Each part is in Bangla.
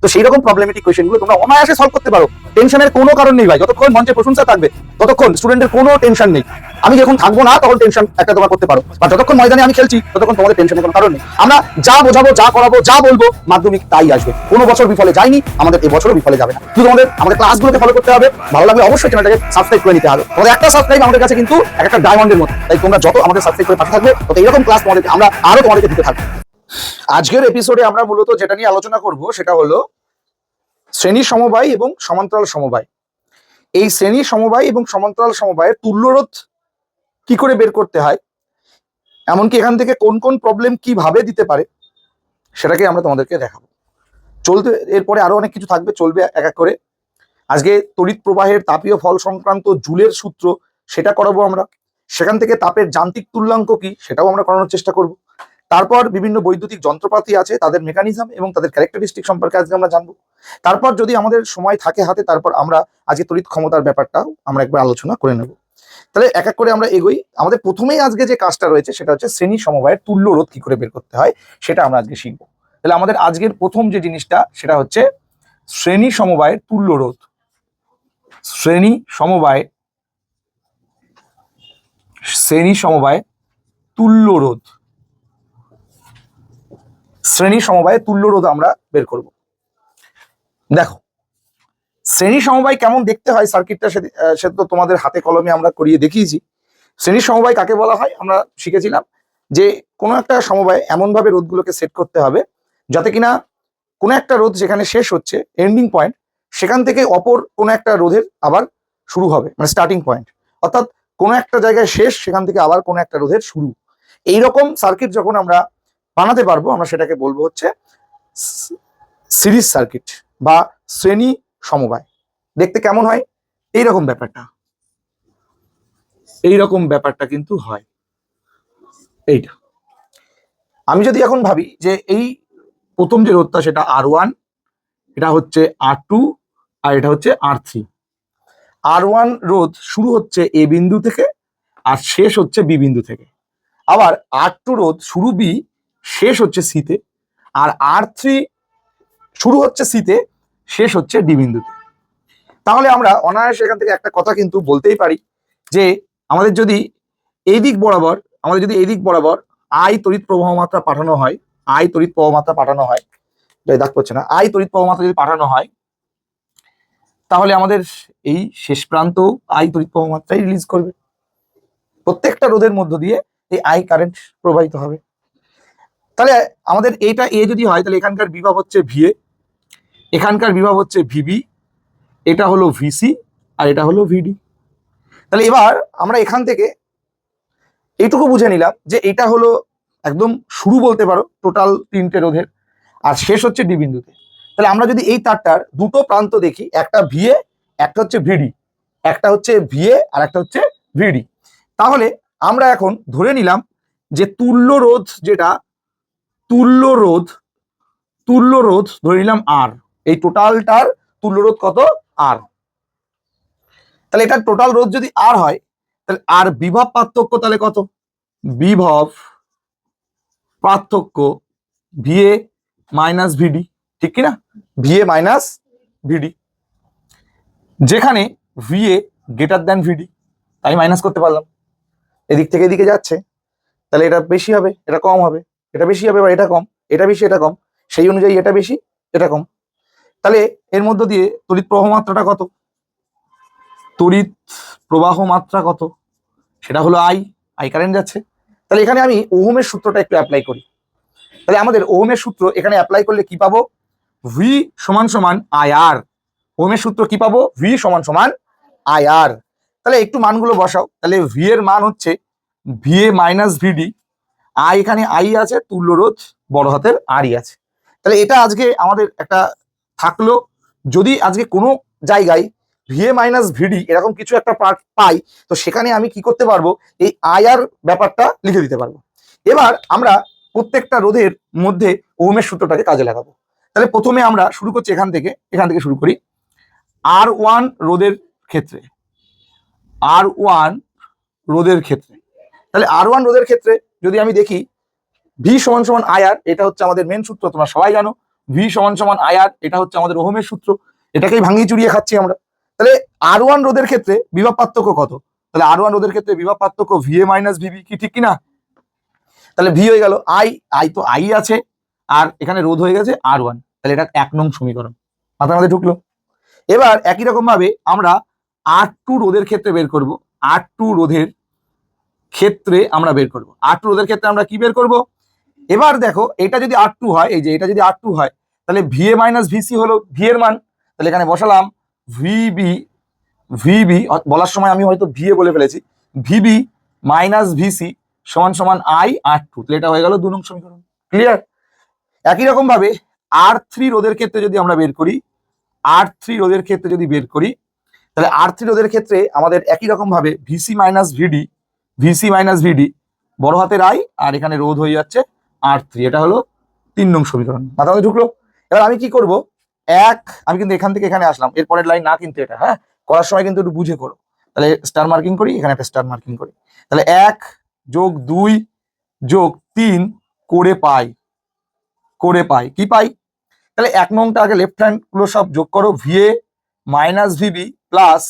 তো সেই রকম প্রবলেমেটিক কোয়েশ্চেনগুলো তোমরা অনায়াসে সলভ করতে পারো। টেনশনের কোনো কারণ নেই ভাই, যতক্ষণ মঞ্চে প্রশংসা থাকবে ততক্ষণ স্টুডেন্টের কোনো টেনশন নেই। আমি যখন থাকবো না তখন টেনশন একটা তোমরা করতে পারো, বা যতক্ষণ ময়দানে আমি খেলছি ততক্ষণ তোমাদের টেনশনের কোনো কারণ নেই। আমরা যা বোঝাবো, যা করাবো, যা বলবো মাধ্যমিক তাই আসবে। কোনো বছর বিফলে যায়নি, আমাদের এবছরও বিফলে যাবে না। শুধু আমাদের ক্লাসগুলোকে ফলো করতে হবে, ভালো লাগলে অবশ্যই চ্যানেলটাকে সাবস্ক্রাইব করে নিতে হবে। তোমাদের একটা সাবস্ক্রাইব আমাদের কাছে কিন্তু একটা ডায়মন্ডের মতো, তাই তোমরা যত আমাদের সাবস্ক্রাইব করে পাশে থাকবে তত এইরকম ক্লাস তোমাদেরকে আমরা আরো তোমাদেরকে দিতে থাকবো। আজকের এপিসোডে আমরা মূলত যেটা নিয়ে আলোচনা করব সেটা হলো শ্রেণী সমবায় এবং সমান্তরাল সমবায়। এই শ্রেণী সমবায় এবং সমান্তরাল সমবায়ের তুল্যরোধ কি করে বের করতে হয়, এমনকি এখান থেকে কোন কোন প্রবলেম কিভাবে দিতে পারে সেটাকে আমরা তোমাদেরকে দেখাবো। চলতে এরপরে আরো অনেক কিছু থাকবে, চলবে এক এক করে। আজকে তড়িৎ প্রবাহের তাপীয় ফল সংক্রান্ত জুলের সূত্র সেটা করাবো আমরা। সেখান থেকে তাপের যান্ত্রিক তুল্যাঙ্ক কি সেটাও আমরা করানোর চেষ্টা করব। তারপর বিভিন্ন বৈদ্যুতিক যন্ত্রপাতি আছে, তাদের মেকানিজম এবং তাদের ক্যারেক্টারিস্টিক সম্পর্কে আজকে আমরা জানবো। তারপর যদি আমাদের সময় থাকে হাতে, তারপর আমরা আজকে তড়িৎ ক্ষমতার ব্যাপারটাও আমরা একবার আলোচনা করে নেব। তাহলে এক এক করে আমরা এগোই। আমাদের প্রথমেই আজকে যে কাজটা রয়েছে সেটা হচ্ছে শ্রেণী সমবায়ের তুল্য রোধ কি করে বের করতে হয় সেটা আমরা আজকে শিখবো। তাহলে আমাদের আজকের প্রথম যে জিনিসটা সেটা হচ্ছে শ্রেণী সমবায়ের তুল্য রোধ। শ্রেণী সমবায় তুল্য রোধ, শ্রেণী সমবায়ে তুল্য রোধ আমরা বের করব। দেখো শ্রেণী সমবায় কেমন দেখতে হয় সার্কিটটা সে তো তোমাদের হাতে কলমে আমরা করিয়ে দেখিয়েছি। শ্রেণী সমবায় কাকে বলা হয় আমরা শিখেছিলাম যে কোনো একটা সমবায় এমন ভাবে রোধগুলোকে সেট করতে হবে যাতে কিনা কোনো একটা রোধ যেখানে শেষ হচ্ছে এন্ডিং পয়েন্ট, সেখান থেকে অপর কোনো একটা রোধের আবার শুরু হবে, মানে স্টার্টিং পয়েন্ট। অর্থাৎ কোনো একটা জায়গায় শেষ, সেখান থেকে আবার কোনো একটা রোধের শুরু। এইরকম সার্কিট যখন আমরা বানাতে পারবো আমরা সেটাকে বলবো হচ্ছে সিরিজ সার্কিট বা শ্রেণী সমবায়। দেখতে কেমন হয় এইরকম ব্যাপারটা কিন্তু হয় এইটা। আমি যদি এখন ভাবি যে এই প্রথম যে রোধটা সেটা R1, এটা হচ্ছে R2 আর এটা হচ্ছে R3। R1 রোধ শুরু হচ্ছে এ বিন্দু থেকে আর শেষ হচ্ছে বি বিন্দু থেকে। আবার R2 রোধ শুরু বি, শেষ হচ্ছে সিতে। আর R3 শুরু হচ্ছে সিতে, শেষ হচ্ছে ডি বিন্দুতে। তাহলে আমরা অনায়াসে এখান থেকে একটা কথা কিন্তু বলতেই পারি যে আমাদের যদি এই দিক বরাবর আই তড়িৎ প্রবাহ মাত্রা পাঠানো হয়, দেখ করছে না, আই তড়িৎ প্রবাহ মাত্রা যদি পাঠানো হয় তাহলে আমাদের এই শেষ প্রান্ত আই তড়িৎ প্রবাহ মাত্রাই রিলিজ করবে। প্রত্যেকটা রোধের মধ্য দিয়ে এই আই কারেন্ট প্রবাহিত হবে। তাহলে আমাদের এইটা এ যদি হয় তাহলে এখানকার বিভব হচ্ছে ভিএ, এখানকার বিভব হচ্ছে ভিবি, এটা হলো ভিসি আর এটা হলো ভিডি। তাহলে এবার আমরা এখান থেকে এইটুকু বুঝে নিলাম যে এটা হলো একদম শুরু বলতে পারো টোটাল তিনটে রোধের, আর শেষ হচ্ছে ডি বিন্দুতে। তাহলে আমরা যদি এই তারটার দুটো প্রান্ত দেখি, একটা ভিএ একটা হচ্ছে ভিডি, একটা হচ্ছে ভিএ আর একটা হচ্ছে ভিডি, তাহলে আমরা এখন ধরে নিলাম যে তুল্য রোধ ধরে নিলাম আর। এই টোটালটার তুল্য রোধ কত? আর। তাহলে এটা টোটাল রোধ যদি আর হয় তাহলে আর বিভব পার্থক্য তাহলে কত? বিভব পার্থক্য ভিএ মাইনাস ভিডি, ঠিক কিনা? ভিএ মাইনাস ভিডি, যেখানে ভিএ গ্রেটার দ্যান ভিডি, তাই মাইনাস করতে পারলাম। এদিক থেকে এদিকে যাচ্ছে, তাহলে এটা বেশি হবে এটা কম হবে, এটা বেশি হবে বা এটা কম, এটা বেশি এটা কম, সেই অনুযায়ী এটা বেশি এটা কম। তাহলে এর মধ্য দিয়ে তড়িৎ প্রবাহ মাত্রাটা কত? সেটা হলো আই কারেন্ট যাচ্ছে। তাহলে এখানে আমি ওহমের সূত্রটা একটু অ্যাপ্লাই করি। তাহলে আমাদের ওহমের সূত্র এখানে অ্যাপ্লাই করলে কি পাবো? ভি সমান সমান আই আর। ওহমের সূত্র কি পাবো? ভি সমান সমান আই আর। তাহলে একটু মানগুলো বসাও। তাহলে ভি এর মান হচ্ছে ভিএ মাইনাস ভিডি, আই এখানে আই আছে, তুল্য রোধ বড় হাতের আরই আছে। তাহলে এটা আজকে আমাদের একটা থাকলো। যদি আজকে কোনো জায়গায় ভিএ মাইনাস ভিডি এরকম কিছু একটা পার্ট পাই, তো সেখানে আমি কি করতে পারবো? এই আই আর ব্যাপারটা লিখে দিতে পারবো। এবার আমরা প্রত্যেকটা রোধের মধ্যে ওহমের সূত্রটাকে কাজে লাগাবো। তাহলে প্রথমে আমরা শুরু করছি এখান থেকে শুরু করি। R1 রোধের ক্ষেত্রে, তাহলে R1 রোধের ক্ষেত্রে যদি আমি দেখি ভি সমান সমান আই আর, এটা হচ্ছে আমাদের মেন সূত্র, তোমরা সবাই জানো। ভি সমান সমান আইআর, এটা হচ্ছে আমাদের ওহমের সূত্র, এটাকেই ভাঙিয়ে চুরিয়ে খাচ্ছি আমরা। তাহলে R1 রোধের ক্ষেত্রে বিভব পার্থক্য কত? তাহলে R1 রোধের ক্ষেত্রে বিভব পার্থক্য VA মাইনাস VB, কি ঠিক কিনা? তাহলে ভি হয়ে গেল আই তো আই আছে, আর এখানে রোধ হয়ে গেছে R1, তাহলে এটা 1 নং সমীকরণ মাথার মধ্যে ঢুকলো। এবার একই রকম ভাবে আমরা R2 রোধের ক্ষেত্রে বের করব। R2 রোধের ক্ষেত্রে আমরা বের করব, R2 রোধের ক্ষেত্রে আমরা কি বের করব? এবার দেখো এটা যদি R2 হয়, এই যে এটা যদি R2 হয়, তাহলে VA মাইনাস VC হলো ভি এর মান, তাহলে এখানে বসালাম ভিবি বলার সময় আমি হয়তো VA বলে ফেলেছি, ভিবি মাইনাস ভিসি সমান সমান I R2, তাহলে এটা হয়ে গেল 2 নং সমীকরণ। ক্লিয়ার? একই রকম ভাবে R3 রোধের ক্ষেত্রে যদি আমরা বের করি, R3 রোধের ক্ষেত্রে যদি বের করি, তাহলে R3 রোধের ক্ষেত্রে আমাদের একই রকম ভাবে ভিসি মাইনাস ভিডি বড় হাতের I, আর এখানে রোধ হয়ে যাচ্ছে R3, এটা হলো 3 নং সমীকরণ। মাথা মধ্যে ঢুকলো? এবার আমি কি করব, আমি কিন্তু এখান থেকে এখানে আসলাম, এরপরের লাইন না কিন্তু এটা, হ্যাঁ, করার সময় কিন্তু একটু বুঝে করো। তাহলে স্টার মার্কিং করি, এখানে একটা স্টার মার্কিং করি, তাহলে 1 যোগ 2 যোগ 3 করে পাই কি পাই? তাহলে 1 নংটা আগে লেফট হ্যান্ড গুলো সব যোগ করো, VA minus VB plus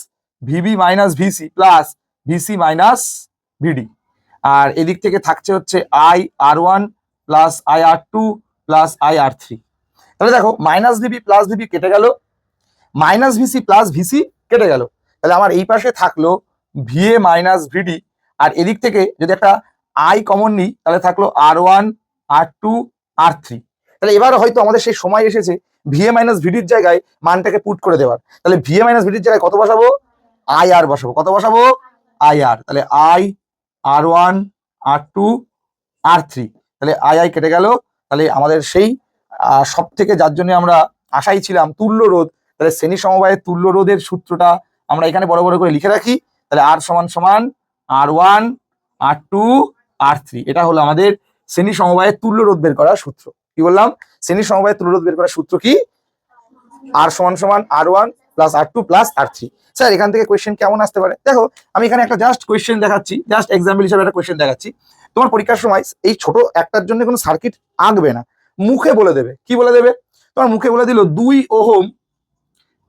VB minus VC plus VC minus VD, আর এদিক থেকে থাকছে হচ্ছে IR1 plus IR2 plus IR3। তাহলে দেখো মাইনাস VB প্লাস VB কেটে গেল, মাইনাস VC প্লাস VC কেটে গেল, তাহলে আমার এই পাশে থাকলো VA মাইনাস VD, আর এদিক থেকে যদি একটা I কমন নিই তাহলে থাকলো R1 R2 R3। তাহলে এবার হয়তো আমাদের সেই সময় এসেছে VA মাইনাস VDর জায়গায় মানটাকে পুট করে দেওয়ার। তাহলে VA মাইনাস VDর জায়গায় কত বসাবো? IR বসাবো। কত বসাবো? IR। তাহলে IR1 R2 R3, তাহলে I কেটে গেল। তাহলে আমাদের সেই সব থেকে যার জন্য আমরা আশাই ছিলাম তুল্য রোধ, তাহলে শ্রেণী সমবায়ের তুল্য রোধের সূত্রটা আমরা এখানে বড় বড় করে লিখে রাখি। তাহলে R সমান সমান R1 R2 R3, এটা হলো আমাদের শ্রেণী সমবায়ের তুল্য রোধ বের করার সূত্র। কি বললাম? শ্রেণী সমবায়ের তুল্য রোধ বের করার সূত্র কি? R সমান সমান R1 plus R2 plus R3। Sir এখান থেকে কোয়েশ্চেন কেমন আসতে পারে? দেখো আমি এখানে একটা জাস্ট কোয়েশ্চেন দেখাচ্ছি, জাস্ট এক্সাম্পল হিসেবে একটা কোয়েশ্চেন দেখাচ্ছি। তোমার পরীক্ষার সময় এই ছোট একটার জন্য কোনো সার্কিট আঁকবে না, মুখে বলে দেবে। কি বলে দেবে? তোমার মুখে বলে দিল 2 ওহম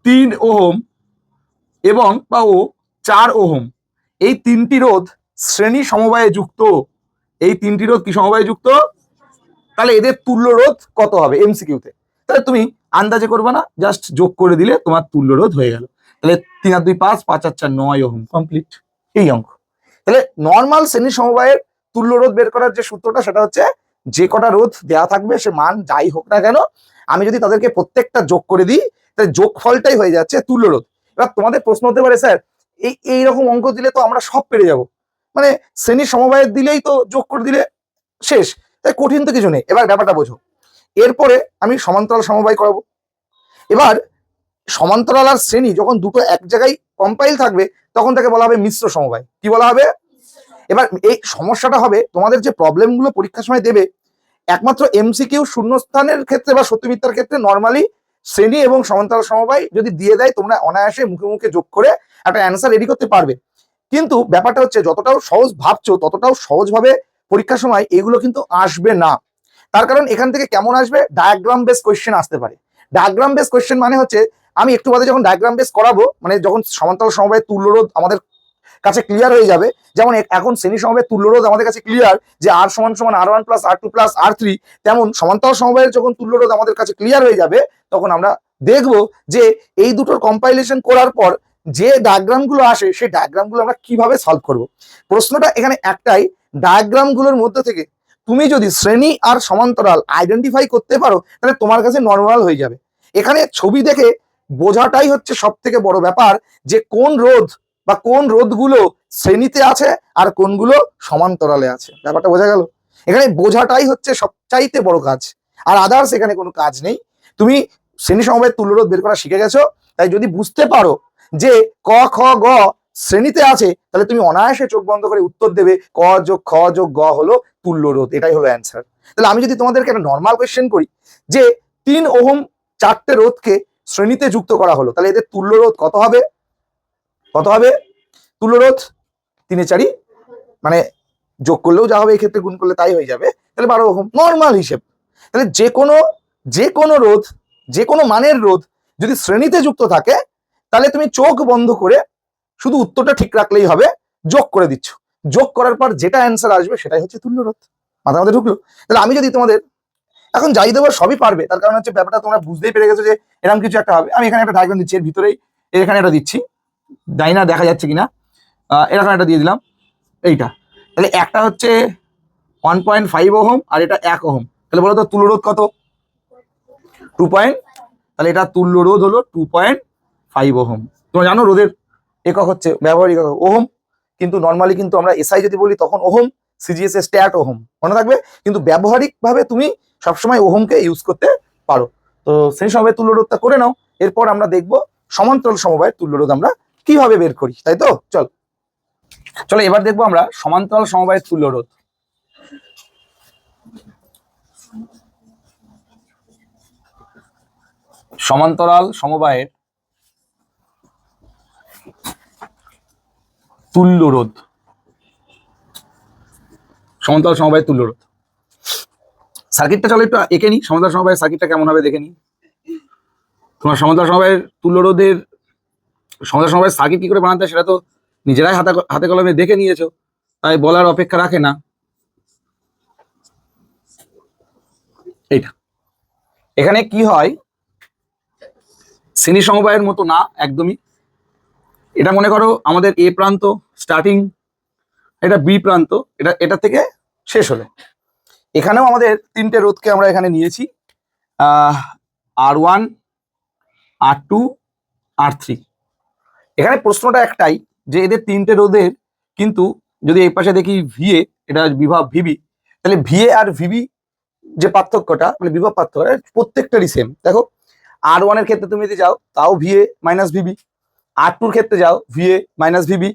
3 ওহম এবং বা ও 4 ওহম, এই তিনটি রোধ শ্রেণী সমবায়ে যুক্ত। এই তিনটি রোধ কি সমবায়ে যুক্ত? তাহলে এদের তুল্য রোধ কত হবে এমসিকিউতে? তাহলে তুমি আন্দাজে করবে না, জাস্ট যোগ করে দিলে তোমার তুল্য রোধ হয়ে গেল। তাহলে 3 আর 2 5, 5 আর 4 9 ওহম, কমপ্লিট এই অঙ্ক। তাহলে নর্মাল শ্রেণী সমবায়ের তুল্য রোধ বের করার যে সূত্রটা সেটা হচ্ছে যে কটা রোধ দেওয়া থাকবে সে মান যাই হোক না কেন, আমি যদি তাদেরকে প্রত্যেকটা যোগ করে দিই তাহলে যোগফলটাই হয়ে যাচ্ছে তুল্য রোধ। এবার তোমাদের প্রশ্ন হতে পারে, স্যার এইরকম অঙ্ক দিলে তো আমরা সব পেরে যাব, মানে শ্রেণী সমবায়ের দিলেই তো যোগ করে দিলে শেষ, তাই কঠিন তো কিছু নেই। এবার ব্যাপারটা বোঝো, এরপরে আমি সমান্তরাল সমবায় করাবো। এবার সমান্তরাল আর শ্রেণী যখন দুটো এক জায়গায় কম্পাইল থাকবে তখন তাকে বলা হবে মিশ্র সমবায়। কি বলা হবে? এবার এই সমস্যাটা হবে তোমাদের যে প্রবলেমগুলো পরীক্ষার সময় দেবে, একমাত্র এমসিকিউ শূন্যস্থানের ক্ষেত্রে বা সত্য মিথ্যার ক্ষেত্রে নর্মালি শ্রেণী এবং সমান্তরাল সমবায় যদি দিয়ে দেয় তোমরা অনায়াসে মুখে মুখে যোগ করে একটা অ্যান্সার রেডি করতে পারবে। কিন্তু ব্যাপারটা হচ্ছে যতটাও সহজ ভাবছো ততটাও সহজভাবে পরীক্ষার সময় এগুলো কিন্তু আসবে না। তার কারণ এখান থেকে কেমন আসবে, ডায়াগ্রাম বেস কোয়েশ্চেন আসতে পারে। ডায়াগ্রাম বেস কোয়েশ্চেন মানে হচ্ছে আমি একটু বাদে যখন ডায়াগ্রাম বেস করাবো, মানে যখন সমান্তরাল সমবায়ের তুল্যরোধ আমাদের কাছে ক্লিয়ার হয়ে যাবে, যেমন এখন শ্রেণী সমবায়ের তুল্যরোধ আমাদের কাছে ক্লিয়ার যে R সমান সমান R1 plus R2 plus R3, তেমন সমান্তরাল সমবায়ের যখন তুল্যরোধ আমাদের কাছে ক্লিয়ার হয়ে যাবে তখন আমরা দেখব যে এই দুটোর কম্পাইলেশন করার পর যে ডায়াগ্রামগুলো আসে সেই ডায়াগ্রামগুলো আমরা কিভাবে সলভ করব। প্রশ্নটা এখানে একটাই, ডায়াগ্রামগুলোর মধ্যে থেকে তুমি যদি শ্রেণী আর সমান্তরাল আইডেন্টিফাই করতে পারো তাহলে তোমার কাছে নর্মাল হয়ে যাবে। এখানে ছবি দেখে বোঝাটাই হচ্ছে সব থেকে বড় ব্যাপার, যে কোন রোধ বা কোন রোধগুলো শ্রেণীতে আছে আর কোনগুলো সমান্তরালে আছে। ব্যাপারটা বোঝা গেল? এখানে বোঝাটাই হচ্ছে সবচাইতে বড় কাজ, আর আদার্স এখানে কোনো কাজ নেই। তুমি শ্রেণী সমবায়ের তুল্যরোধ বের করা শিখে গেছো, তাই যদি বুঝতে পারো যে ক খ গ শ্রেণীতে আছে তাহলে তুমি অনায়াসে চোখ বন্ধ করে উত্তর দেবে ক যোগ খ যোগ গ হলো তুল্য রোধ, এটাই হলো অ্যান্সার। তাহলে আমি যদি তোমাদেরকে একটা নর্মাল কোয়েশ্চেন করি যে 3 ওহম 4টে রোধকে শ্রেণীতে যুক্ত করা হলো, তাহলে এদের তুল্য রোধ কত হবে? কত হবে তুল্য রোধ? 3 এ 4, মানে যোগ করলেও যা হবে এই ক্ষেত্রে গুণ করলে তাই হয়ে যাবে, তাহলে 12 ওহম নর্মাল হিসেব। তাহলে যে কোনো যে কোনো রোধ, যে কোনো মানের রোধ যদি শ্রেণীতে যুক্ত থাকে, তাহলে তুমি চোখ বন্ধ করে শুধু উত্তরটা ঠিক রাখলেই হবে, যোগ করে দিচ্ছ। যোগ করার পর যেটা অ্যান্সার আসবে সেটাই হচ্ছে তুল্য রোধ। মাথার মধ্যে ঢুকলো? তাহলে আমি যদি তোমাদের এখন যাই দেবো সবই পারবে, তার কারণ হচ্ছে ব্যাপারটা তোমরা বুঝতেই পেরে গেছো যে এরকম কিছু একটা হবে। আমি এখানে একটা ডায়াগ্রাম দিচ্ছি, এর ভিতরেই এখানে একটা দিচ্ছি, জানি না দেখা যাচ্ছে কিনা, এরকম একটা দিয়ে দিলাম এইটা। তাহলে একটা হচ্ছে 1.5 ওহম আর এটা 1 ওহম। তাহলে বলো তো তুল্য রোধ কত? 2 পয়েন্ট। তাহলে এটা তুল্য রোধ হলো 2.5 ওহম। তোমরা জানো রোধের একক হচ্ছে ব্যবহারিক একক ওহম, কিন্তু নর্মালি কিন্তু আমরা এসআই যদি বলি তখন ওহম, সিজিএস এ স্ট্যাট ওহম মনে থাকবে, কিন্তু ব্যবহারিক ভাবে তুমি সবসময় ওহমকে ইউজ করতে পারো। তো সেই সময় তুল্য রোধটা করে নাও, এরপর আমরা দেখবো সমান্তরাল সমবায়ের তুল্য রোধ আমরা কিভাবে বের করি, তাই তো? চলো এবার দেখবো আমরা সমান্তরাল সমবায়ের তুল্য রোধ। সমান্তরাল সমবায়ের তুল্য রোধ, সমান্তরাল সমবায়ের তুল্য রোধ সার্কিটটা চলো একটু এঁকে নি। সমান্তরাল সমবায়ের সার্কিটটা কেমন হবে দেখে নি। তোমার সমান্তরাল সমবায়ের তুল্য রোধের সমান্তরাল সমবায়ের সার্কিট কি করে বানাতে হয় সেটা তো নিজেরাই হাতে কলমে দেখে নিয়েছো, তাই বলার অপেক্ষা রাখে না। এইটা এখানে কি হয়, শ্রেণী সমবায়ের মতো না একদমই। এটা মনে করো আমাদের এ প্রান্ত স্টার্টিং, এটা বি প্রান্ত, এটা থেকে শেষ হলে এখানেও আমাদের তিনটে রোধকে আমরা এখানে নিয়েছি, R1, R2, R3। এখানে প্রশ্নটা একটাই যে এদের তিনটে রোধের কিন্তু যদি এই পাশে দেখি ভিএ, এটা বিভব ভিবি, তাহলে ভিএ আর ভিবি যে পার্থক্যটা মানে বিভব পার্থক্যটা প্রত্যেকটারই সেম। দেখো R1 এর ক্ষেত্রে তুমি যদি যাও তাও ভিএ মাইনাস ভিবি, R2 এর ক্ষেত্রে যাও ভিএ মাইনাস ভিবি,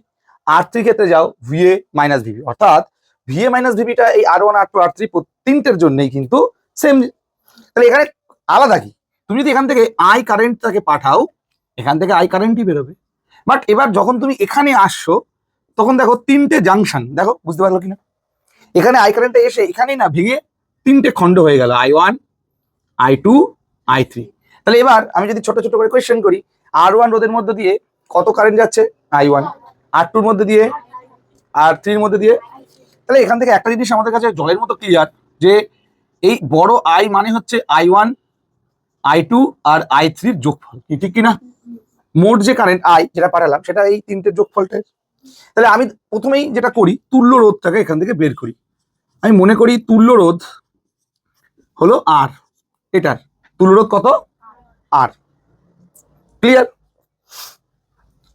R3 ক্ষেত্রে যাও ভিএ মাইনাস ভিবি, অর্থাৎ ভিএ মাইনাস ভিবিটা এই R1, R2, R3 তিনটের জন্যই কিন্তু সেম। তাহলে এখানে আলাদা কি, তুমি যদি এখান থেকে আই কারেন্টটাকে পাঠাও, এখান থেকে আই কারেন্টই বেরোবে। বাট এবার যখন তুমি এখানে আসছো তখন দেখো তিনটে জাংশন, দেখো বুঝতে পারলো কিনা, এখানে আই কারেন্টটা এসে এখানেই না ভেঙে তিনটে খণ্ড হয়ে গেল, I1, I2, I3। তাহলে এবার আমি যদি ছোট ছোট করে কোয়েশ্চেন করি, R1 রোধের মধ্যে দিয়ে কত কারেন্ট যাচ্ছে? I1। R2 এর মধ্যে দিয়ে, R3 এর মধ্যে দিয়ে। তাহলে এখান থেকে একটা জিনিস আমাদের কাছে জলের মতো ক্লিয়ার, যে এই বড় আই মানে হচ্ছে I1, I2 আর I3 এর যোগফল, কি ঠিক কিনা? মোট যে কারেন্ট আই যেটা পাঠালাম সেটা এই তিনটের যোগফলটা। তাহলে আমি প্রথমেই যেটা করি তুল্য রোধটাকে এখান থেকে বের করি। আমি মনে করি তুল্য রোধ হলো আর, এটার তুল্য রোধ কত? আর। ক্লিয়ার?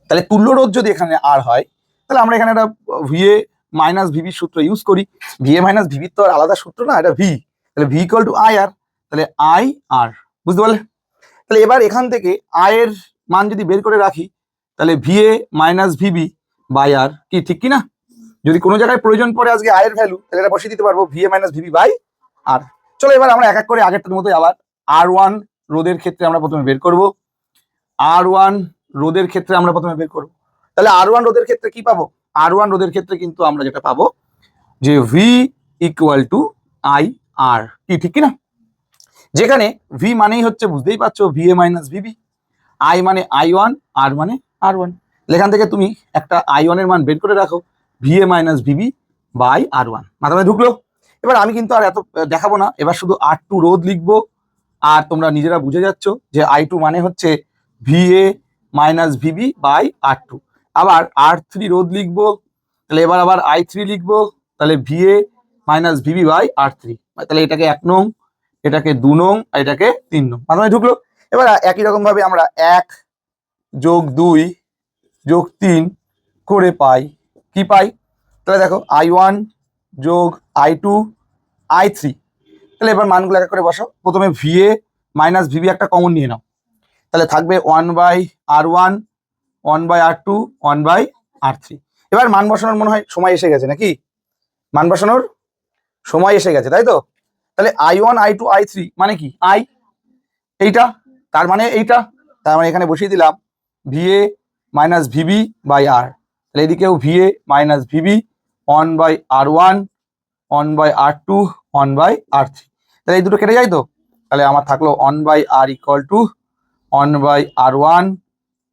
তাহলে তুল্য রোধ যদি এখানে আর হয় তাহলে আমরা এখানে একটা ভিএ মাইনাস ভিবি সূত্র ইউজ করি। ভিএ মাইনাস ভিবির তো আর আলাদা সূত্র না, এটা ভি। তাহলে ভি ইকুয়াল টু আই আর, তাহলে আই আর, বুঝতে পারলে? তাহলে এবার এখান থেকে আয়ের মান যদি বের করে রাখি তাহলে ভিএ মাইনাস ভিবি বাই আর, কি ঠিক কিনা? যদি কোনো জায়গায় প্রয়োজন পড়ে আজকে আয়ের ভ্যালু তাহলে এটা বসিয়ে দিতে পারবো, ভিএ মাইনাস ভিবি বাই আর। চলো এবার আমরা এক এক করে আগেরটার মতোই আবার R1 রোধের ক্ষেত্রে আমরা প্রথমে বের করব, R1 রোধের ক্ষেত্রে আমরা প্রথমে বের করব। তাহলে R1 রোধের ক্ষেত্রে কি পাবো? R1 রোধের ক্ষেত্রে কিন্তু আমরা যেটা পাবো যে ভি ইকুয়াল টু আই আর, কি ঠিক কিনা? যেখানে ভি মানেই হচ্ছে বুঝতেই পারছো ভিএ মাইনাস ভিবি, আই মানে I1, আর মানে R1। এখান থেকে তুমি একটা I1 এর মান বের করে রাখো, VA minus VB by R1। মাথায় ঢুকলো? এবার আমি কিন্তু আর এত দেখাবো না, এবার শুধু R2 রোধ লিখবো, আর তোমরা নিজেরা বুঝে যাচ্ছ যে I2 মানে হচ্ছে VA minus VB by R2। আবার R3 রোধ লিখবো, তাহলে এবার আবার I3 লিখবো, তাহলে VA minus VB by R3। তাহলে এটাকে 1 নং, এটাকে 2 নং, এটাকে 3 নং। মাথায় ঢুকলো? এবার একই রকম ভাবে আমরা 1 যোগ 2 যোগ 3 করে পাই, কি পাই? তাহলে দেখো I1 যোগ I2 I3। তাহলে এবার মানগুলো এক করে বসাও। প্রথমে ভিএ মাইনাস ভিবি একটা কমন নিয়ে নাও, তাহলে থাকবে 1/R1, 1/R2, 1/R3। এবার মান বসানোর মনে হয় সময় এসে গেছে নাকি? মান বসানোর সময় এসে গেছে, তাই তো? তাহলে I1, I2, I3 মানে কি? আই এইটা, তার মানে এইটা, তার মানে এখানে বসিয়ে দিলাম ভিএ মাইনাস ভিবি বাই আর। তাহলে এদিকেও VA minus VB 1/R1, 1/R2, 1/R3। তাহলে এই দুটো কেটে যায় তো, তাহলে আমার থাকলো 1/r equal to 1/r1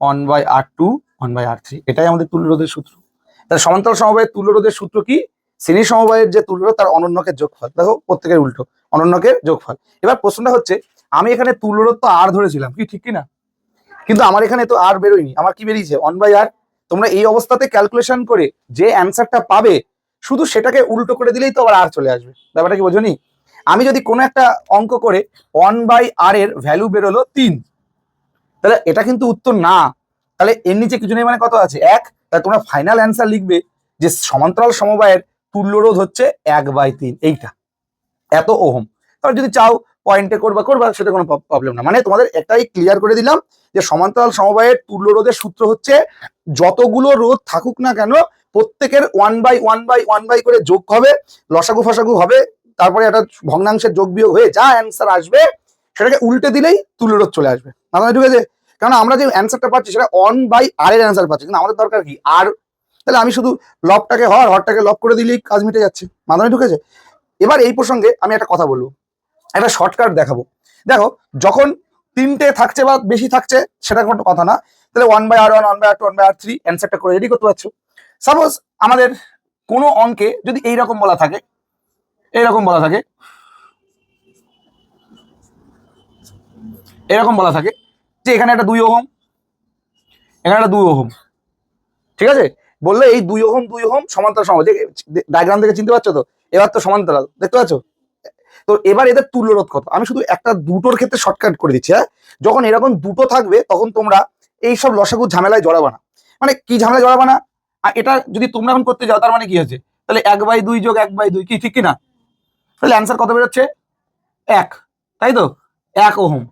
1/r2 1/r3। এটাই আমাদের তুল্যরোধের সূত্র। তাহলে সমান্তরাল সমবায়ের তুল্যরোধের সূত্র কি? শ্রেণী সমবায়ের যে তুল্যরোধ তার অনন্যকের যোগফল। দেখো প্রত্যেকের উল্টো, অনন্যকের যোগফল। এবার প্রশ্নটা হচ্ছে, আমি এখানে তুল্যরোধ তো আর ধরেছিলাম, কি ঠিক কি না? কিন্তু আমার এখানে তো আর বেরোয়নি, আমার কি বেরিয়েছে 1/r। তোমরা এই অবস্থাতে ক্যালকুলেশন করে যে অ্যান্সারটা পাবে শুধু সেটাকে উল্টো করে দিলেই তো আবার আর চলে আসবে। ব্যাপারটা কি বোঝনি? আমি যদি কোনো একটা অঙ্ক করে 1/r এর ভ্যালু বেরোলো 3, তাহলে এটা কিন্তু উত্তর না। তাহলে এর নিচে কিছু নেই, মানে কত আছে 1। তাহলে তোমরা ফাইনাল অ্যান্সার লিখবে যে সমান্তরাল সমবায়ের তুল্যরোধ হচ্ছে 1/3, এইটা এত ওহম। তাহলে যদি চাও পয়েন্টে করবা, সেটা কোনো প্রবলেম না। মানে তোমাদের একটাই ক্লিয়ার করে দিলাম যে সমান্তরাল সমবায়ের তুল্যরোধের সূত্র হচ্ছে যতগুলো রোধ থাকুক না কেন প্রত্যেকের 1/1/1 করে যোগ হবে, লসাগু ফসাগু হবে, তারপরে একটা ভগ্নাংশের যোগ বিয়োগ হয়ে যা অ্যান্সার আসবে সেটাকে উল্টে দিলেই তুল্যরোধ চলে আসবে। মাথায় ঢুকেছে? কারণ আমরা যে অ্যান্সারটা পাচ্ছি সেটা 1/r এর অ্যান্সার পাচ্ছি, কিন্তু আমাদের দরকার কি আর। তাহলে আমি শুধু লবটাকে হরটাকে লব করে দিলেই কাজ মিটে যাচ্ছে। মাথায় ঢুকেছে? এবার এই প্রসঙ্গে আমি একটা কথা বলবো, একটা শর্টকাট দেখাবো। দেখো যখন 3টে থাকছে বা বেশি থাকছে সেটা কোনো কথা না, তাহলে 1/r1 1/r2 1/r3 অ্যান্সারটা করে রেডি করতে পারছো। সাপোজ আমাদের কোনো অঙ্কে যদি এইরকম বলা থাকে, এরকম বলা থাকে যে এখানে একটা 2 ওহম, এখানে একটা 2 ওহম, ঠিক আছে? বললে এই 2 ওহম সমান্তরাল সমবায়, ডায়াগ্রাম থেকে চিনতে পারছো তো? এবার তো সমান্তরাল দেখতে পাচ্ছ। তো এবার এদের তুল্যরোধ কত? আমি শুধু একটা দুটোর ক্ষেত্রে শর্টকাট করে দিচ্ছি। হ্যাঁ, যখন এরকম দুটো থাকবে তখন তোমরা এইসব লসাগু ঝামেলায় জড়াবা না। মানে কি ঝামেলায় জড়াবা না? আর এটা যদি তোমরা এখন করতে যাও তার মানে কি হচ্ছে? তাহলে 1/2 যোগ 1/2 কি ঠিক কি না? তাহলে অ্যান্সার কত বেরোচ্ছে? 1, তাই তো? 1 ওহম,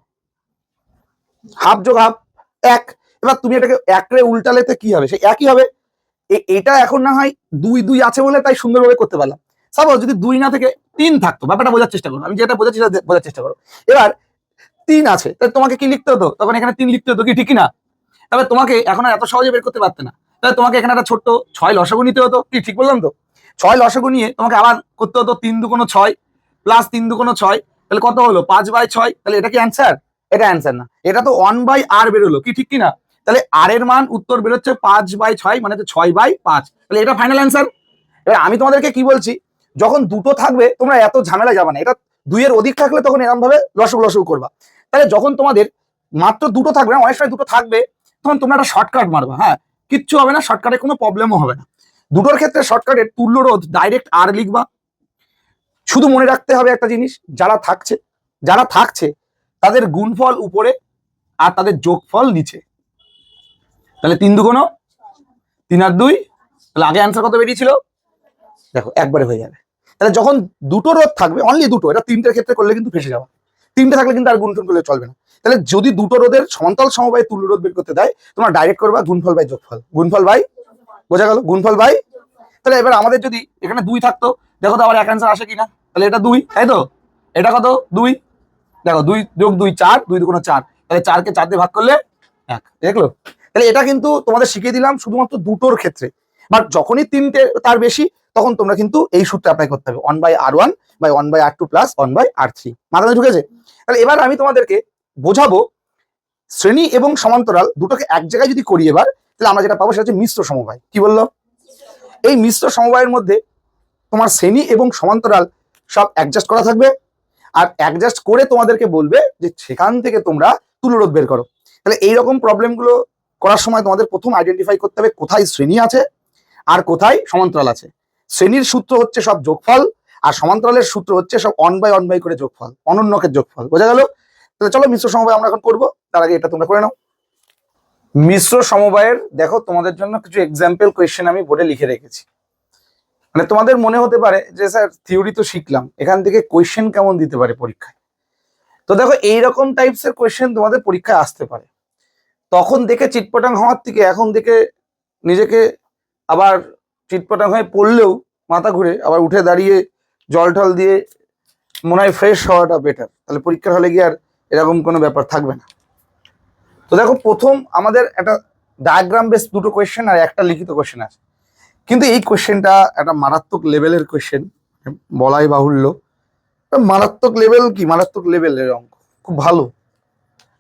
হাফ যোগ হাফ 1। এবার তুমি এটাকে 1 রে উল্টালেতে কি হবে? সে একই হবে। এটা এখন না হয় 2 আছে বলে তাই সুন্দরভাবে করতে পারলাম। সাপোজ যদি 2 না থেকে 3 থাকতো, ব্যাপারটা বোঝার চেষ্টা করো, আমি যেটা বোঝাচ্ছি সেটা বোঝার চেষ্টা করো। এবার 3 আছে, তাহলে তোমাকে কি লিখতে হতো? তখন এখানে 3 লিখতে হতো, কি ঠিক না? তবে তোমাকে এখন আর এত সহজে বের করতে পারতে না, তাহলে তোমাকে এখানে একটা ছোট্ট 6 লসাগু নিতে হতো, কি ঠিক বললাম তো? 6 লসাগু নিয়ে তোমাকে আবার করতে হতো 3 2 6 প্লাস 3 2 6, তাহলে কত হলো? 5/6। তাহলে এটা কি অ্যান্সার? এটা অ্যান্সার না, এটা তো 1/r বেরোলো, কি ঠিক কি না? তাহলে আর এর মান উত্তর বেরোচ্ছে 5/6, মানে 6/5। তাহলে এটা ফাইনাল অ্যান্সার। এবার আমি তোমাদেরকে কি বলছি, যখন দুটো থাকবে তোমরা এত ঝামেলা যাবে না। এটা 2 এর অধিক থাকলে তখন এরকম ভাবে লসাগু করবা। তাহলে যখন তোমাদের মাত্র দুটো থাকবে না, অনেক সময় দুটো থাকবে, তখন তোমরা একটা শর্টকাট মারবা। হ্যাঁ, কিচ্ছু হবে না, শর্টকাটে কোনো প্রবলেমও হবে না। দুটোর ক্ষেত্রে শর্টকাটের তুল্যরোধ ডাইরেক্ট আর লিখবা। শুধু মনে রাখতে হবে একটা জিনিস, যারা থাকছে তাদের গুণফল উপরে আর তাদের যোগফল নিচে। তাহলে 3 2 3 আর 2, তাহলে আগে অ্যান্সার কত বেরিয়েছিল? দেখো একবারে হয়ে যাবে। তাহলে যখন দুটো রোধ থাকবে, অনলি দুটো, এটা 3টের ক্ষেত্রে করলে কিন্তু ফেসে যাওয়া। 3টে থাকলে কিন্তু আর গুণফল করলে চলবে না। তাহলে যদি দুটো রোধের সমান্তরাল সমবায়ে তুল্যরোধ বের করতে দেয়, তোমরা ডাইরেক্ট করবা গুণফল বাই যোগফল, গুণফল বাই, বোঝা গেল? গুণফল বাই। তাহলে এবার আমাদের যদি এখানে 2 থাকতো, দেখো তো আবার এক অ্যান্সার আসে কিনা। তাহলে এটা 2, তাই তো? এটা কত? 2। দেখো 2 যোগ 2 4, 2 2 4, তাহলে 4কে 4 দিয়ে ভাগ করলে 1, দেখলো? তাহলে এটা কিন্তু তোমাদের শিখিয়ে দিলাম শুধুমাত্র দুটোর ক্ষেত্রে। বাট যখনই 3টে তার বেশি তখন তোমরা কিন্তু এই সূত্র অ্যাপ্লাই করতে হবে, 1/r1 by 1/r2 plus 1/r3। মাথায় ঢুকেছে? তাহলে এবার আমি তোমাদেরকে বোঝাবো শ্রেণী এবং সমান্তরাল দুটোকে এক জায়গায় যদি করি এবার, তাহলে আমরা যেটা পাবো সেটা হচ্ছে মিশ্র সমবায়। কি বললো? এই মিশ্র সমবায়ের মধ্যে তোমার শ্রেণী এবং সমান্তরাল সব অ্যাডজাস্ট করা থাকবে, আর অ্যাডজাস্ট করে তোমাদেরকে বলবে যে সেখান থেকে তোমরা তুল্যরোধ বের করো। তাহলে এইরকম প্রবলেমগুলো করার সময় তোমাদের প্রথম আইডেন্টিফাই করতে হবে কোথায় শ্রেণী আছে আর কোথায় সমান্তরাল আছে। শ্রেণীর সূত্র হচ্ছে সব যোগফল, আর সমান্তরালের সূত্র হচ্ছে সব 1/1 করে যোগফল, অনন্যকের যোগফল। বোঝা গেল? তাহলে চলো মিশ্র সমবায় আমরা এখন করবো, তার আগে এটা তোমরা করে নাও। মিশ্র সমবায়ের দেখো তোমাদের জন্য কিছু এক্সাম্পল কোয়েশ্চেন আমি বোর্ডে লিখে রেখেছি। মানে তোমাদের মনে হতে পারে যে স্যার থিওরি তো শিখলাম, এখান থেকে কোয়েশ্চেন কেমন দিতে পারে পরীক্ষায়। তো দেখো এইরকম টাইপসের কোয়েশ্চেন তোমাদের পরীক্ষায় আসতে পারে। তখন দেখে চিটপটাং হওয়ার থেকে এখন দেখে নিজেকে আবার চিটপটাং হয়ে পড়লেও মাথা ঘুরে আবার উঠে দাঁড়িয়ে জল টল দিয়ে মনে হয় ফ্রেশ হওয়াটা বেটার। তাহলে পরীক্ষার হলে গিয়ে আর এরকম কোনো ব্যাপার থাকবে না। তো দেখো প্রথম আমাদের একটা ডায়াগ্রাম বেস দুটো কোয়েশ্চেন আর একটা লিখিত কোয়েশ্চেন আছে, কিন্তু এই কোয়েশ্চেনটা একটা মারাত্মক লেভেলের কোয়েশ্চেন বলাই বাহুল্য। মারাত্মক লেভেল, কি মারাত্মক লেভেলের অঙ্ক, খুব ভালো।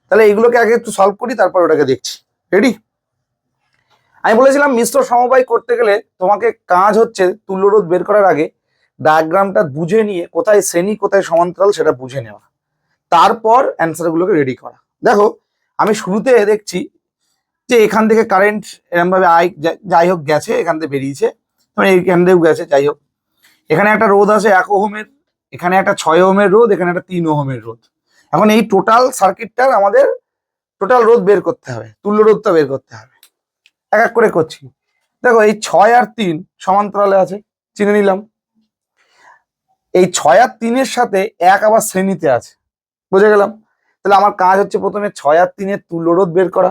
তাহলে এইগুলোকে আগে একটু সলভ করি, তারপর ওটাকে দেখছি। রেডি? আমি বলেছিলাম মিশ্র সমবায় করতে গেলে তোমাকে কাজ হচ্ছে তুল্যরোধ বের করার আগে ডায়াগ্রামটা বুঝে নিয়ে কোথায় শ্রেণী কোথায় সমান্তরাল সেটা বুঝে নেওয়া, তারপর অ্যান্সার গুলোকে রেডি করা। দেখো আমি শুরুতে দেখছি যে এখান থেকে কারেন্ট এরকম ভাবে যাই হোক গেছে, এখান থেকে বেরিয়েছে, এইখান থেকেও গেছে, যাই হোক। এখানে একটা রোধ আছে 1 ওহমের, এখানে একটা 6 ওহমের রোধ, এখানে একটা 3 ওহমের রোধ। এখন এই টোটাল সার্কিটটার আমাদের টোটাল রোধ বের করতে হবে, তুল্য রোধটা বের করতে হবে। এক এক করে করছি। দেখো এই 6 আর 3 সমান্তরালে আছে, চিনে নিলাম। এই 6 আর 3-এর সাথে 1 আবার শ্রেণীতে আছে, বুঝে গেলাম। তাহলে আমার কাজ হচ্ছে প্রথমে 6 আর 3-এর তুল্য রোধ বের করা।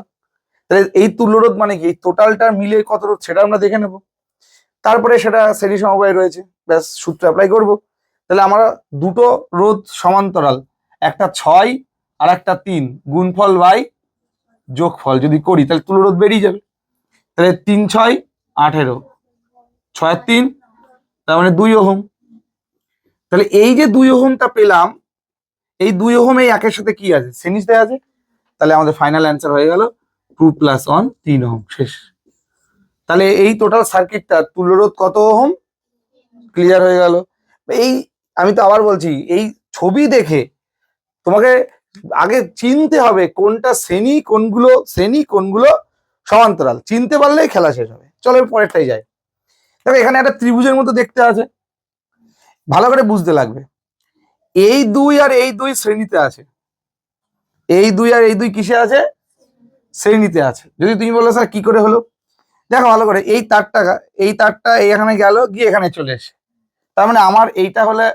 তাহলে এই তুল্য রোধ মানে কি, এই টোটালটা মিলে কত রোধ সেটা আমরা দেখে নেব, তারপরে সেটা শ্রেণী সমবায় রয়েছে, ব্যাস সূত্র অ্যাপ্লাই করব। তাহলে আমরা দুটো রোধ সমান্তরাল, একটা 6 আর একটা 3 গুণফল বাই যোগফল যদি করি তাহলে তুল্য রোধ বেরিয়ে যাবে। তাহলে 3 6 18, 6 আর 3 তার মানে 2 ওহম। তাহলে এই যে 2 ওহমটা পেলাম, এই 2 ওহম এই একের সাথে কি আছে, শ্রেণীতে আছে। তাহলে আমাদের ফাইনাল অ্যান্সার হয়ে গেল 2 + 1 3 ওহম, শেষ। তাহলে এই টোটাল সার্কিটটা তুল্যরোধ কত ওহম, ক্লিয়ার হয়ে গেল। এই আমি তো আবার বলছি, এই ছবি দেখে তোমাকে আগে চিনতে হবে কোনটা শ্রেণী কোনগুলো সমান্তরাল, চিনতে পারলেই খেলা শেষ হবে। চলো পরেরটাই যাই। দেখো এখানে একটা ত্রিভুজের মতো দেখতে আছে, ভালো করে বুঝতে লাগবে। এই 2 আর এই 2 শ্রেণীতে আছে, এই 2 আর এই 2 কিসে আছে, শ্রেণীতে আছে। যদি তুমি বলো স্যার কি করে হলো, দেখো ভালো করে, এই তারটা এখানে গেল, গিয়ে এখানে চলে এসে, তার মানে আমার এইটা হলে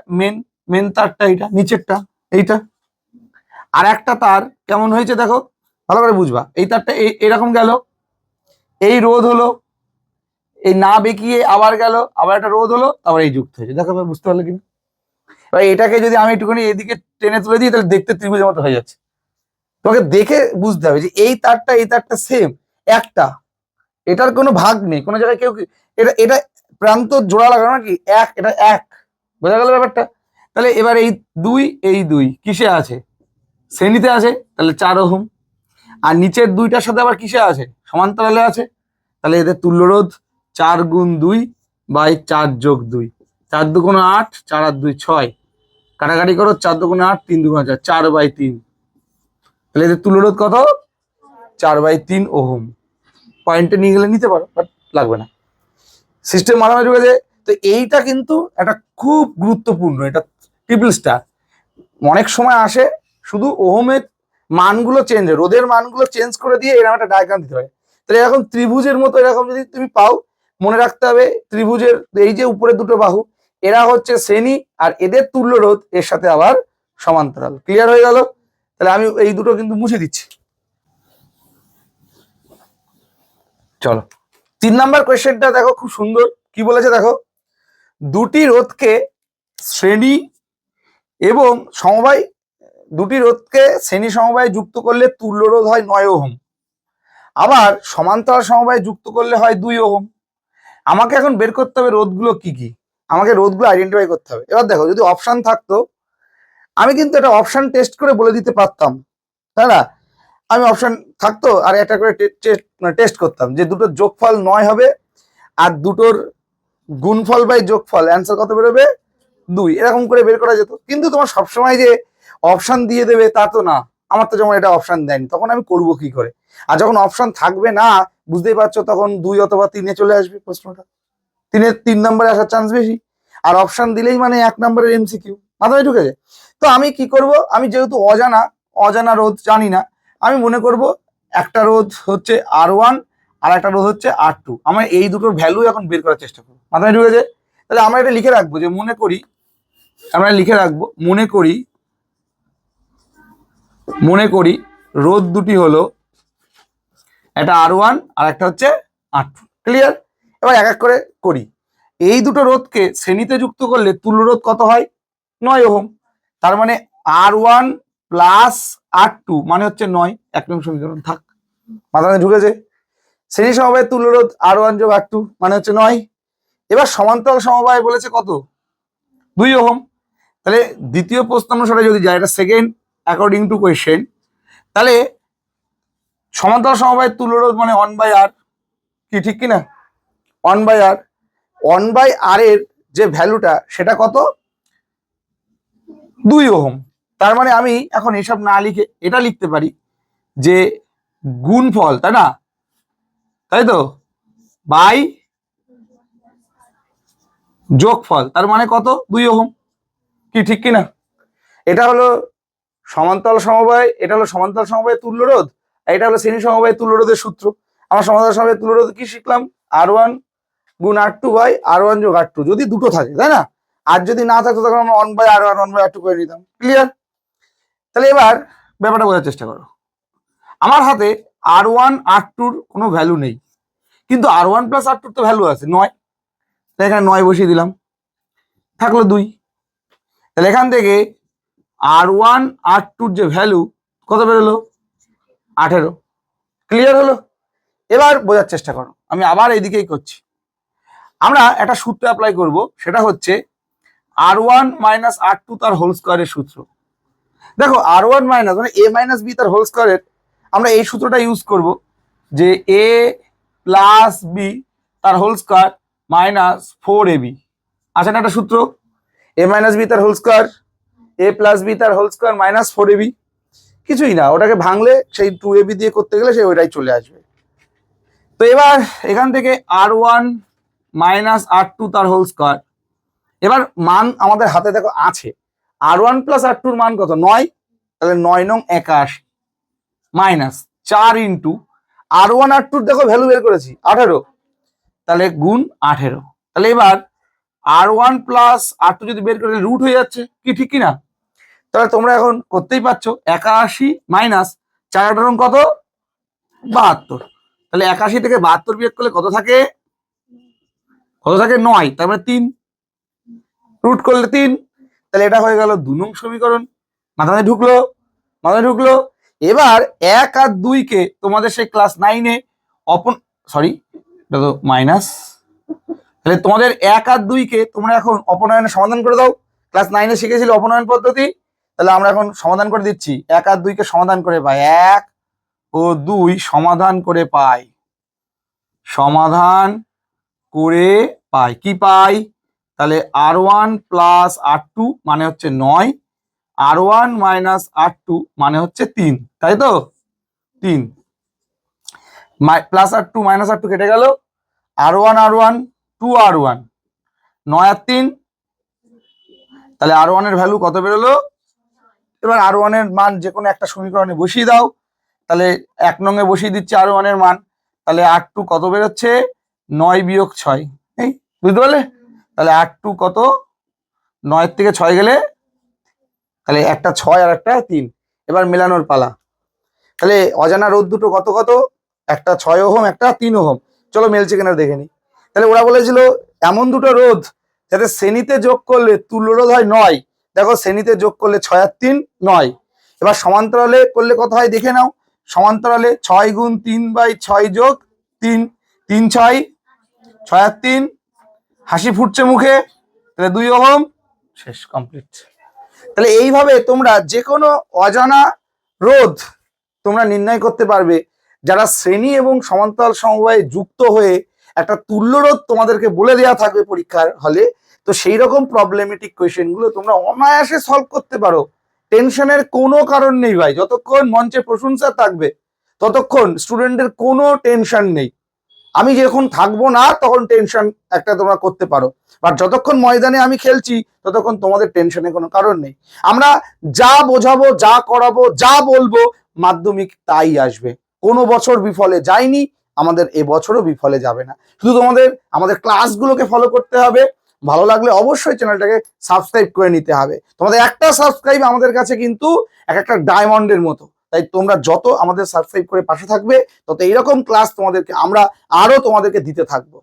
মেন তারটা, এইটা নিচেরটা এইটা। আর একটা তার কেমন হয়েছে দেখো, ভালো করে বুঝবা। এই তারটা এরকম গেল, এই রোধ হলো, এই না বেঁকিয়ে আবার গেল, আবার একটা রোধ হলো, আবার এই যুক্ত হয়েছে। দেখো বুঝতে পারলে কিনা? এবার এটাকে যদি আমি একটুখানি এদিকে টেনে তুলে দিই, তাহলে দেখতে ত্রিভুজের মতো হয়ে যাচ্ছে। তোমাকে দেখে বুঝতে হবে যে এই তারটা সেম একটা, এটার কোনো ভাগ নেই কোনো জায়গায়। কেউ এটা এটা প্রান্ত জোড়া লাগানো নাকি এক, এটা এক, বোঝা গেল ব্যাপারটা। তাহলে এবার এই দুই কিসে আছে, শ্রেণীতে আছে, তাহলে 4 ওহম। আর নিচের দুইটার সাথে আবার কিসে আছে, সমান্তরালে আছে। তাহলে এদের তুল্যরোধ 4 × 2 / 4 + 2, 4 × 2 = 8, 4 আর 2 6, কাটাকাটি করো, 4 × 2 = 8, 3 × 2 = 4, 4/3। তাহলে এদের তুল্যরোধ কত, 4/3 ওহম। পয়েন্টে নিয়ে গেলে নিতে পারো, বাট লাগবে না, সিস্টেম মাথায় ঢুকেছে। তো এইটা কিন্তু একটা খুব গুরুত্বপূর্ণ, এটা ট্রিপল স্টার। অনেক সময় আসে শুধু ওহমের মানগুলো চেঞ্জ, রোধের মানগুলো চেঞ্জ করে দিয়ে এরকম একটা ডায়াগ্রাম দিতে হয়। তাহলে এরকম ত্রিভুজের মতো এরকম যদি তুমি পাও, মনে রাখতে হবে ত্রিভুজের এই যে উপরে দুটো বাহু, এরা হচ্ছে শ্রেণী, আর এদের তুল্য রোধ এর সাথে আবার সমান্তরাল। ক্লিয়ার হয়ে গেল? তাহলে আমি এই দুটো কিন্তু মুছে দিচ্ছি। চলো 3 নাম্বার কোয়েশ্চেনটা দেখো, খুব সুন্দর কি বলেছে দেখো, দুটি রোধকে শ্রেণী এবং সমবায়, দুটি রোধকে শ্রেণী সমবায়ে যুক্ত করলে তুল্য রোধ হয় 9 ওহম, আবার সমান্তরাল সমবায়ে যুক্ত করলে হয় 2 ওহম। আমাকে এখন বের করতে হবে রোধগুলো কি কি, আমাকে রোধগুলো আইডেন্টিফাই করতে হবে। এবার দেখো যদি অপশন থাকতো, আমি কিন্তু এটা অপশন টেস্ট করে বলে দিতে পারতাম, তাই না? আমি অপশন থাকতো আর একটা করে টেস্ট করতাম যে দুটোর যোগফল 9 হবে, আর দুটোর গুণফল বাই যোগফল, অ্যান্সার কত বেরোবে, 2, এরকম করে বের করা যেত। কিন্তু তোমার সবসময় যে অপশন দিয়ে দেবে তা তো না, আমার তো যেমন এটা অপশন দেয়নি, তখন আমি করবো কি করে? আর যখন অপশন থাকবে না, বুঝতেই পারছো, তখন 2 অথবা 3-এ চলে আসবে প্রশ্নটা, 3 নম্বরে আসার চান্স বেশি। আর অপশন দিলেই মানে 1 নম্বরের এমসিকিউ, মাথায় ঢুকেছে? তো আমি কি করব, আমি যেহেতু অজানা রোধ জানি না, আমি মনে করব একটা রোধ হচ্ছে R1 আর একটা রোধ হচ্ছে R2, আমরা এই দুটোর ভ্যালু এখন বের করার চেষ্টা করবো। মাথায় ঢুকেছে? তাহলে আমরা এটা লিখে রাখবো যে মনে করি রোধ দুটি হলো একটা R1 আর একটা হচ্ছে R2। ক্লিয়ার? এবার এক এক করে করি। এই দুটো রোধকে শ্রেণীতে যুক্ত করলে তুল্য রোধ কত হয়, 9 ওহম। তার মানে R1 + R2 মানে হচ্ছে 9, 1 নং সমীকরণ থাক, মাথায় ঢুকেছে? শ্রেণী সমবায়ের তুল্য রোধ R1 + R2 মানে হচ্ছে 9। এবার সমান্তরাল সমবায় বলেছে কত, 2 ওহম। তাহলে দ্বিতীয় প্রশ্ন অনুসারে যদি যায়, এটা সেকেন্ড অ্যাকর্ডিং টু কোয়েশ্চেন, তাহলে সমান্তরাল সমবায়ের তুল্যরোধ মানে 1/r, কি ঠিক কিনা? 1/r, 1/r এর যে ভ্যালুটা সেটা কত? 2 ওহম। তার মানে আমি এখন এসব না লিখে এটা লিখতে পারি যে গুণফল, তাই না, তাই তো, বাই যোগফল, তার মানে কত? 2 ওহম, কি ঠিক কিনা? এটা হলো সমান্তরাল সমবায়, এটা হলো সমান্তরাল সমবায়ের তুল্যরোধ, আর এটা হলো শ্রেণী সমবায়ের তুল্যরোধের সূত্র। আমরা সমান্তরাল সমবায়ের তুল্যরোধ কি শিখলাম? R1 গুণ R2 বাই R1 যোগ R2, যদি দুটো থাকে, তাই না? আর যদি না থাকতো তখন আমরা 1/R1 1/R2 করে নিতাম। ক্লিয়ার? তাহলে এবার ব্যাপারটা বোঝার চেষ্টা করো। আমার হাতে R1 R2-র কোনো ভ্যালু নেই, কিন্তু R1 প্লাস R2-র তো ভ্যালু আছে 9, তাই এখানে 9 বসিয়ে দিলাম, থাকলো 2। তাহলে এখান থেকে R1 R2-র যে ভ্যালু কত বেরোলো? 18। ক্লিয়ার হলো? এবার বোঝার চেষ্টা করো, আমি আবার এইদিকেই করছি। আমরা একটা সূত্র অ্যাপ্লাই করব, সেটা হচ্ছে R1 মাইনাস R2 তার হোল স্কোয়ারের সূত্র। দেখো R1 মাইনাস মানে A মাইনাস বি তার হোল স্কোয়ারের, আমরা এই সূত্রটা ইউজ করব যে A প্লাস বি তার হোল স্কোয়ার মাইনাস 4AB। আছে না একটা সূত্র, A মাইনাস বি তার whole square, A plus B তার হোল স্কোয়ার মাইনাস 4AB। কিছুই না, ওটাকে ভাঙলে সেই 2AB দিয়ে করতে গেলে সেই ওইটাই চলে আসবে। তো এবার এখান থেকে R1 মাইনাস R2 তার হোল স্কোয়ার, এবার মান আমাদের হাতে দেখো আছে, R1 প্লাস R2-র মান কত? 9, তাহলে 9 নং 81 মাইনাস 4 ইন্টু R1 R2-র দেখো ভ্যালু বের করেছি 18, তাহলে গুণ 18। তাহলে এবার R1 প্লাস R2 যদি বের করে রুট হয়ে যাচ্ছে, কি ঠিক কিনা? তাহলে তোমরা এখন করতেই পারছো 81 মাইনাস 4 কত? 72। তাহলে 81 থেকে 72 বিয়োগ করলে কত থাকে? কত থাকে? 9, তার মানে 3, রুট করলে 3। তাহলে এটা হয়ে গেল 2 নং সমীকরণ। মাথায় ঢুকলো? মাথায় ঢুকলো? এবার 1 আর 2 কে তোমাদের সেই ক্লাস 9-এ এটা তো মাইনাস, তাহলে তোমাদের 1 আর 2 কে তোমরা এখন অপনয়নে সমাধান করে দাও। ক্লাস 9-এ শিখেছিল অপনয়ন পদ্ধতি, তাহলে আমরা এখন সমাধান করে দিচ্ছি। 1 আর 2 কে সমাধান করে পাই, 1 ও 2 সমাধান করে পাই, সমাধান করে পাই, কি পাই? তাহলে R1 প্লাস R2 মানে হচ্ছে 9, R1 মাইনাস R2 মানে হচ্ছে 3, তাই তো? 3 প্লাস R2 মাইনাস R2 কেটে গেল, R1 R1 2R1, 9 আর 3, তাহলে R1 এর ভ্যালু কত বেরোলো? এবার R1 এর মান যে কোনো একটা সমীকরণে বসিয়ে দাও। তাহলে 1 নং-এ বসিয়ে দিচ্ছি R1 এর মান, তাহলে R2 কত বেরোচ্ছে? 9 বিয়োগ 6, এই বুঝতে পারলে? তাহলে R2 কত? 9 থেকে 6 গেলে, তাহলে একটা 6 আর একটা 3, এবার মেলানোর পালা। তাহলে অজানা রোধ দুটো কত কত? একটা 6 ওহম, একটা 3 ওহম। চলো মেলছে কিনা দেখে নি। তাহলে ওরা বলেছিল এমন দুটো রোধ যাতে শ্রেণীতে যোগ করলে তুল্যরোধ হয় 9, দেখো শ্রেণীতে যোগ করলে 6 আর 3 9। এবার সমান্তরালে করলে কত হয় দেখে নাও। সমান্তরালে 6 গুণ 3/6 যোগ 3, 3 6, 6 আর 3, হাসি ফুটছে মুখে, তাহলে 2 ওহম, শেষ, কমপ্লিট। তাহলে এইভাবে তোমরা যে কোনো অজানা রোধ তোমরা নির্ণয় করতে পারবে, যারা শ্রেণী এবং সমান্তরাল সমবায়ে যুক্ত হয়ে একটা তুল্যরোধ তোমাদেরকে বলে দেওয়া থাকবে পরীক্ষার হলে। তো সেই রকম প্রবলেমেটিক কোয়েশ্চেন গুলো তোমরা অনায়াসে সলভ করতে পারো, টেনশনের কোনো কারণ নেই ভাই। যতক্ষণ মঞ্চে প্রশংসা থাকবে ততক্ষণ স্টুডেন্টদের কোনো টেনশন নেই। আমি যখন থাকবো না তখন টেনশন একটা তোমরা করতে পারো, বাট যতক্ষণ ময়দানে আমি খেলছি ততক্ষণ তোমাদের টেনশনের কোনো কারণ নেই। আমরা যা বোঝাবো, যা করাবো, যা বলবো, মাধ্যমিক তাই আসবে। কোনো বছর বিফলে যায়নি, আমাদের এবছরও বিফলে যাবে না। শুধু তোমাদের আমাদের ক্লাসগুলোকে ফলো করতে হবে। ভালো লাগলে অবশ্যই চ্যানেলটাকে সাবস্ক্রাইব করে নিতে হবে। তোমাদের একটা সাবস্ক্রাইব আমাদের কাছে কিন্তু একটা ডায়মন্ডের মতো। তাই তোমরা যত আমাদের সাবস্ক্রাইব করে পাশে থাকবে, তত এইরকম ক্লাস তোমাদেরকে আমরা আরো তোমাদেরকে দিতে থাকবো।